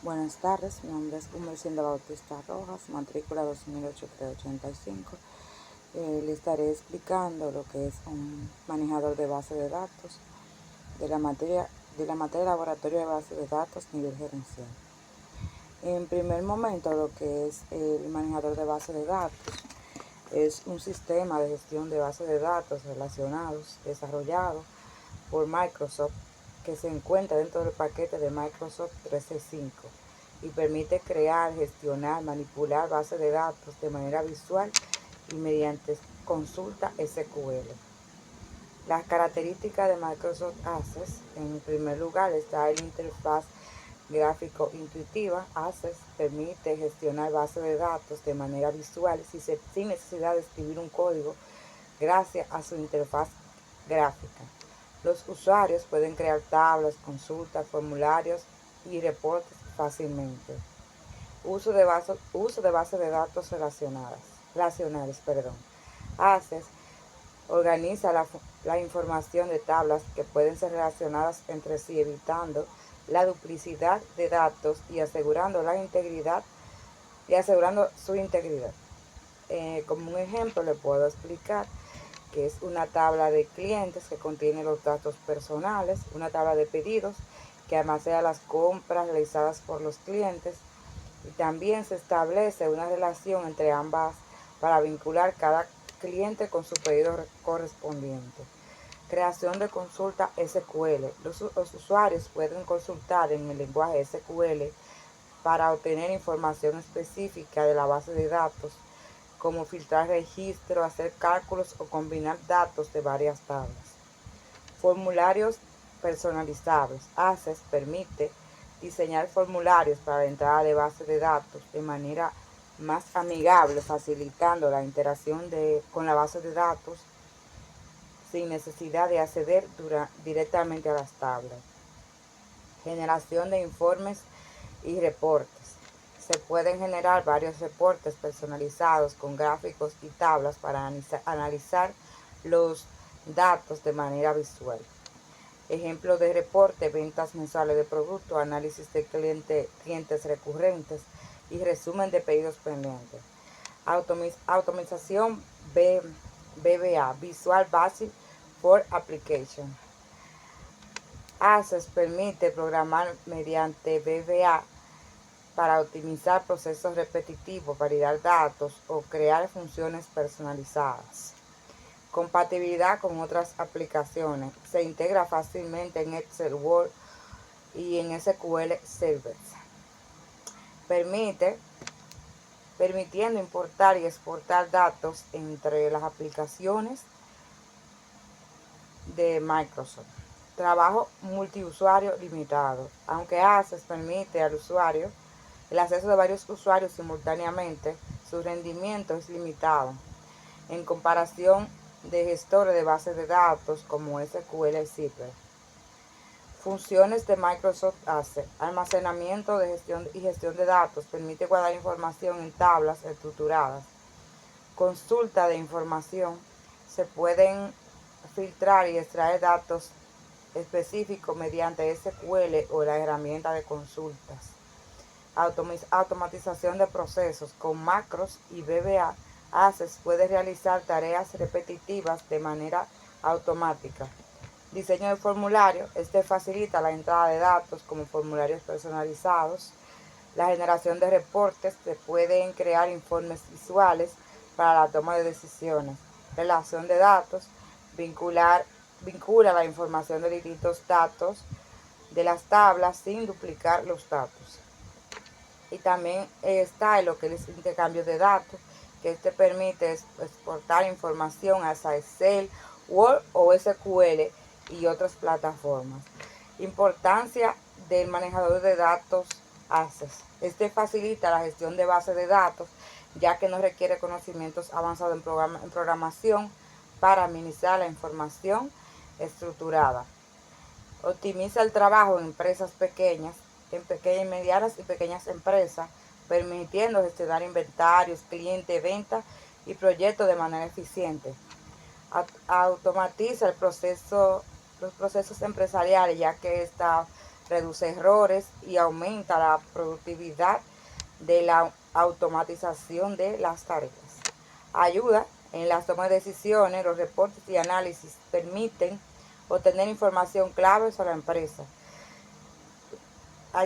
Buenas tardes, mi nombre es Humercindo Bautista Rojas, matrícula 2008-385. Le estaré explicando lo que es un manejador de base de datos de la materia laboratorio de base de datos nivel gerencial. En primer momento, lo que es el manejador de base de datos es un sistema de gestión de base de datos relacionados desarrollado por Microsoft que se encuentra dentro del paquete de Microsoft 365 y permite crear, gestionar, manipular bases de datos de manera visual y mediante consulta SQL. Las características de Microsoft Access: en primer lugar está el interfaz gráfico intuitiva. Access permite gestionar bases de datos de manera visual sin necesidad de escribir un código gracias a su interfaz gráfica. Los usuarios pueden crear tablas, consultas, formularios y reportes fácilmente. Uso de bases de datos relacionales. Access organiza la información de tablas que pueden ser relacionadas entre sí, evitando la duplicidad de datos y asegurando su integridad. Como un ejemplo le puedo explicar que es una tabla de clientes que contiene los datos personales, una tabla de pedidos que almacena las compras realizadas por los clientes, y también se establece una relación entre ambas para vincular cada cliente con su pedido correspondiente. Creación de consulta SQL. Los usuarios pueden consultar en el lenguaje SQL para obtener información específica de la base de datos, como filtrar registros, hacer cálculos o combinar datos de varias tablas. Formularios personalizables. Access permite diseñar formularios para la entrada de bases de datos de manera más amigable, facilitando la interacción con la base de datos sin necesidad de acceder directamente a las tablas. Generación de informes y reportes. Se pueden generar varios reportes personalizados con gráficos y tablas para analizar los datos de manera visual. Ejemplo de reporte: ventas mensuales de producto, análisis de clientes recurrentes y resumen de pedidos pendientes. Automatización VBA, Visual Basic for Application. Access permite programar mediante VBA para optimizar procesos repetitivos, validar datos o crear funciones personalizadas. Compatibilidad con otras aplicaciones. Se integra fácilmente en Excel, Word y en SQL Server. Permitiendo importar y exportar datos entre las aplicaciones de Microsoft. Trabajo multiusuario limitado. Aunque Access permite al usuario el acceso de varios usuarios simultáneamente, su rendimiento es limitado en comparación de gestores de bases de datos como SQL Server. Funciones de Microsoft Access. Almacenamiento y gestión de datos. Permite guardar información en tablas estructuradas. Consulta de información. Se pueden filtrar y extraer datos específicos mediante SQL o la herramienta de consultas. Automatización de procesos. Con macros y VBA, Access puede realizar tareas repetitivas de manera automática. Diseño de formulario. Este facilita la entrada de datos como formularios personalizados. La generación de reportes. Se pueden crear informes visuales para la toma de decisiones. Relación de datos. Vincula la información de distintos datos de las tablas sin duplicar los datos. Y también está lo que es intercambio de datos, que este permite exportar información hacia Excel, Word o SQL y otras plataformas. Importancia del manejador de datos Access. Este facilita la gestión de bases de datos, ya que no requiere conocimientos avanzados en programación para administrar la información estructurada. Optimiza el trabajo en empresas pequeñas, medianas y pequeñas empresas, permitiendo gestionar inventarios, clientes, ventas y proyectos de manera eficiente. Automatiza los procesos empresariales, ya que esta reduce errores y aumenta la productividad de la automatización de las tareas. Ayuda en las tomas de decisiones, los reportes y análisis permiten obtener información clave sobre la empresa.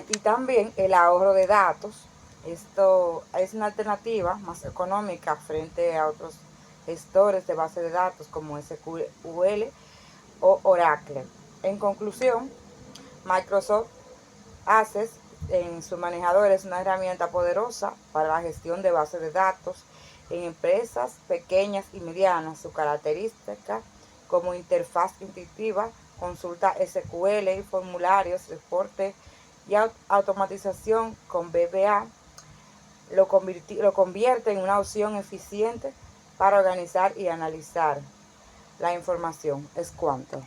Y también el ahorro de datos. Esto es una alternativa más económica frente a otros gestores de base de datos como SQL o Oracle. En conclusión, Microsoft Access en su manejador es una herramienta poderosa para la gestión de bases de datos en empresas pequeñas y medianas. Su característica como interfaz intuitiva, consulta SQL y formularios, reporte y automatización con VBA lo convierte en una opción eficiente para organizar y analizar la información. Es cuanto.